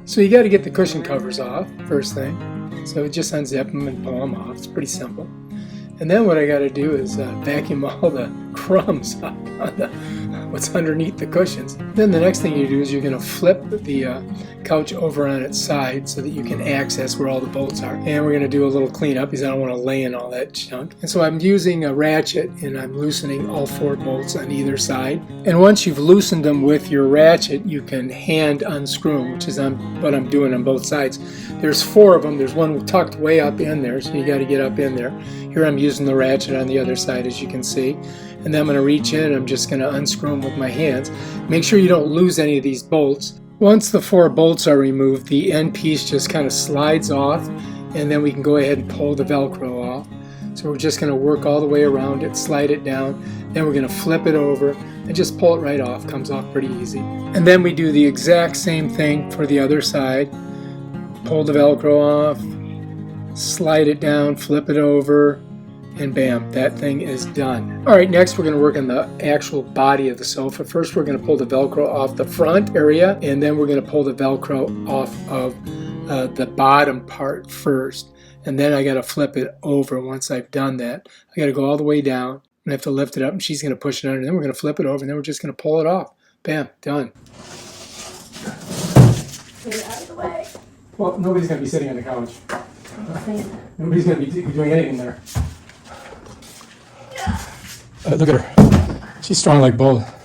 So you got to get the cushion covers off first thing. So just unzip them and pull them off. It's pretty simple. And then what I got to do is vacuum all the crumbs up on what's underneath the cushions. Then the next thing you do is you're going to flip the couch over on its side so that you can access where all the bolts are. And we're going to do a little cleanup because I don't want to lay in all that junk. And so I'm using a ratchet and I'm loosening all 4 bolts on either side. And once you've loosened them with your ratchet, you can hand unscrew them, which is what I'm doing on both sides. There's 4 of them. There's one tucked way up in there, so you got to get up in there. Here I'm using the ratchet on the other side, as you can see. And then I'm going to reach in and I'm just going to unscrew them with my hands. Make sure you don't lose any of these bolts. Once the 4 bolts are removed, the end piece just kind of slides off, and then we can go ahead and pull the Velcro off. So we're just going to work all the way around it, slide it down, then we're going to flip it over and just pull it right off. Comes off pretty easy. And then we do the exact same thing for the other side. Pull the Velcro off, slide it down, flip it over, and bam, that thing is done. All right, next we're going to work on the actual body of the sofa. First we're going to pull the Velcro off the front area, and then we're going to pull the Velcro off of the bottom part first. And then I got to flip it over. Once I've done that, I got to go all the way down. I have to lift it up, and she's going to push it under. And then we're going to flip it over, and then we're just going to pull it off. Bam, done. Get it out of the way. Well, nobody's going to be sitting on the couch. Nobody's going to be doing anything there. Look at her. She's strong like bull.